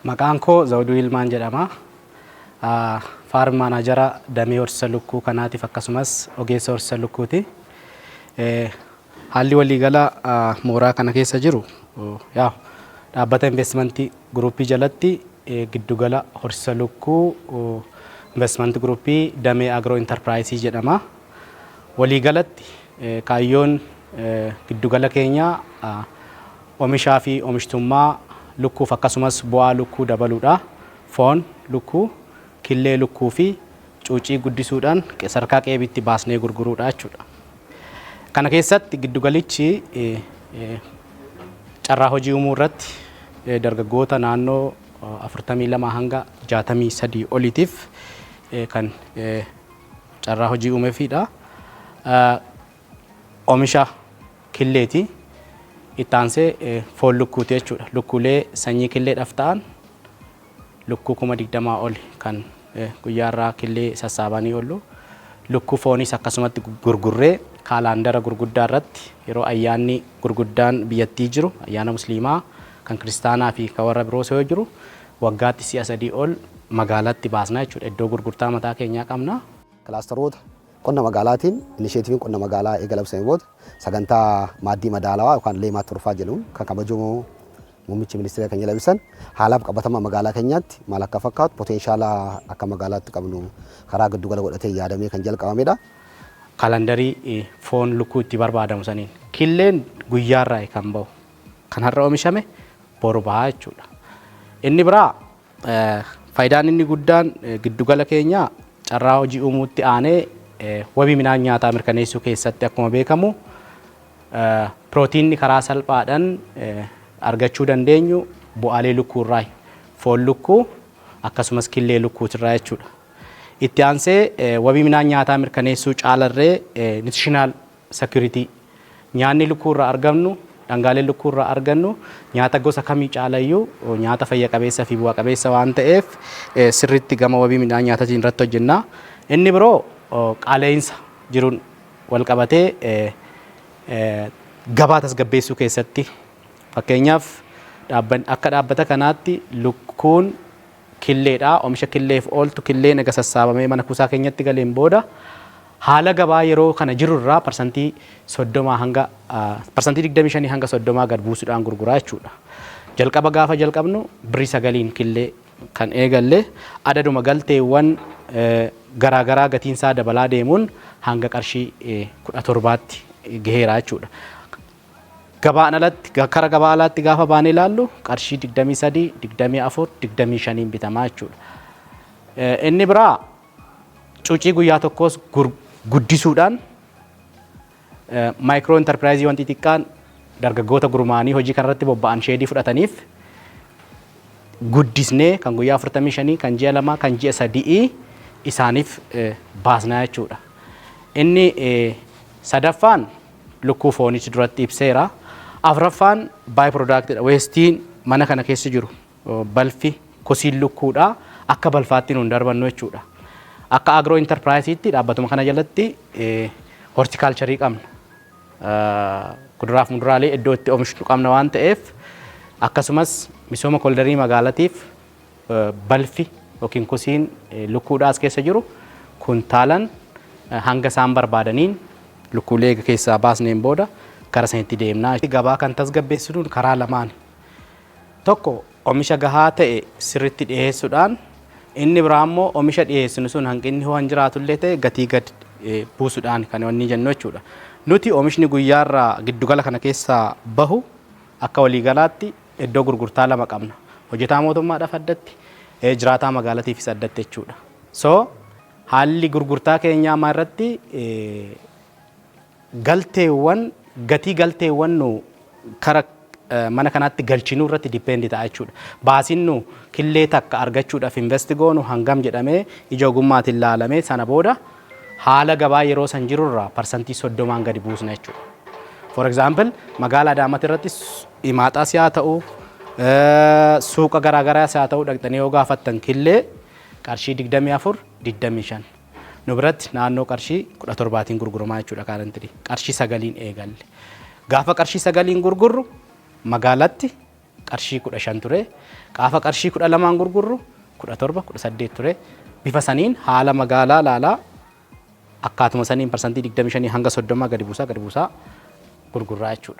Maqaan koo Zawuduu Ilmaan jedhama. Farm maanaajara damee horsiisa lukkuu kanaatiif akkasumas ogeessa horsiisa lukkuuti. Haalli waliigala mooraa kana keessa jiru dhaabbata investmentii guruupii jalatti giddugala horsiisa lukkuu investmentii guruupii damee agro enterpiraayisii jedhama. Waliigalatti kaayyoon giddugala keenya oomishaa fi oomishtummaa lukkuuf akkasumas bu'aa lukkuu dabaluudha. Foon lukkuu, killee lukkuu fi cuucii guddisuudhaan sadarkaa qeebitti baasnee gurguruudha jechuudha. Kana keessatti giddugalichi carraa hojii uumuu irratti dargaggoota naannoo 42 hanga 63 oliitiif kan carraa hojii uumeefidha. Oomisha killeeti. Itti aansee foon lukkuuti jechuudha. Lukkuulee sanyii killeedhaaf ta'an lukkuu 20,000 oli kan guyyaarraa killee sassaabanii oolu. Lukkuu foonis akkasumatti gurgurree kaalaandara gurguddaa irratti yeroo ayyaanni gurguddaan biyyattii jiru, ayyaana musliimaa kan kiristaanaa fi kan warra biroos yoo jiru, waggaatti si'a 3 ol magaalaatti baasnaa jechuudha. Iddoo gurgurtaa mataa keenyaa qabna. Kilaasteroota qonna magaalaatiin inisheetiiviin qonna magaalaa eegalabsame booda sagantaa maaddii madaalawaa yookaan leemaa turfaa jedhuun kan kabajamoo muummichi ministeera keenya labsan haalaaf qabatama magaalaa keenyaatti maal akka fakkaatu potenshaala akka magaalaatti qabnu karaa giddugala godhatee yaadamee kan jalqabamedha. Kaalandarii foon lukkuu itti barbaadamu saniin killeen guyyaarraa kan bahu kan har'a oomishame boru bahaa jechuudha. Inni biraa faayidaan inni guddaan giddugala keenya carraa hojii uumuutti aanee wabii midhaan nyaataa mirkaneessuu keessatti akkuma beekamu pirootiinni karaa salphaadhaan argachuu dandeenyu bu'aalee lukkuurraa foon lukkuu akkasumas killee lukkuutirraa jechuudha. Itti aansee wabii midhaan nyaataa mirkaneessuu caalarree nutritional security nyaanni lukkuurraa argannu dhangaalee lukkuurraa argannu nyaata gosa kamii caalayyuu nyaata fayya qabeessa fi bu'aa qabeessa waan ta'eef sirriitti gama wabii midhaan nyaataatiin irratti hojjenna. Inni biroo qaala'insa jiruun wal qabatee gabaa tasgabbeessuu keessatti fakkeenyaaf akka dhaabbata kanaatti lukkuun killeedha. Oomisha killeef ooltu killeen egaa sassaabamee mana kuusaa keenyatti galeen booda haala gabaa yeroo kana jirurraa parsantii 25 hanga 30 gad buusuudhaan gurguraa jechuudha. Jalqaba gaafa jalqabnu birrii 9 killee kan eegalle adaduma galteewwan garaagaraa gatiinsaa dabalaa deemuun hanga qarshii 17tti gaheera jechuudha. Gabaan alatti gara gabaa alaatti gaafa baanee ilaallu qarshii 23, 24, 25 bitamaa jechuudha. Inni biraa cuucii guyyaa tokkos guddisuudhaan maayikiroo enterpiraayizii wanti xiqqaan dargaggoota gurmaanii hojii kanarratti bobba'an sheedii fudhataniif guddisnee kan guyyaa 45 kan ji'a 2 kan ji'a 3 isaaniif baasnaa jechuudha. Inni sadaffaan lukkuu foonichi duratti ibseera. Afraffaan baay piroodaktidha. Weestiin mana kana keessa jiru balfi kosiin lukkuudha. Akka balfaatti nuun darbannu jechuudha. Akka agro enterpiraayisiitti dhaabbatuma kana jalatti hortikaalcharii qabna. Kuduraaf muduraalee iddoo itti oomishnu qabna waan ta'eef akkasumas misooma koldarii magaalatiif balfi yookiin kosiin lukkuudhaas keessa jiru kuntaalan hanga isaan barbaadaniin lukkuulee keessaa baasneen booda gara sanitti deemnaa. Gabaa kan tasgabbeessuun karaa lamaan. Tokko oomisha gahaa ta'e sirriitti dhiyeessuudhaan inni biraa immoo oomisha dhiyeessinu sun hanqinni hoo hin jiraatullee ta'e gatii gad buusuudhaan kan inni jennu jechuudha. Nuti oomishni guyyaarraa giddugala kana keessaa bahu akka waliigalaatti iddoo gurgurtaa 2 qabna. Hojjetaa mootummaadhaaf addatti, jiraataa magaalatiifis addatti jechuudha. So haalli gurgurtaa keenyaa amma irratti gatii galteewwan nu kara mana kanaatti galchinuu irratti dipendi ta'a jechuudha. Baasiin nu killee takka argachuudhaaf investi goonu hangam jedhamee ija ogummaatiin ilaalamee sana booda haala gabaa yeroo san jirurraa parsantii 30 gadi buusna jechuudha. For example magaalaa Adaamaatti irratti imaaxaas haa ta'u suuqa garaagaraas haa ta'u dhaqxanii yoo gaafattan killee qarshii 24, 25. Nu biratti naannoo qarshii 17tiin gurguramaa jechuudha qarshii 9 eegalle. Gaafa qarshii 9 gurgurru magaalatti qarshii 15 ture. Gaafa qarshii 12 gurgurru 17 18 ture. Bifa saniin haala magaalaa laalaa akkaatuma saniin parsantii 25 hanga 30 gadi buusaa gurgurraa jechuudha.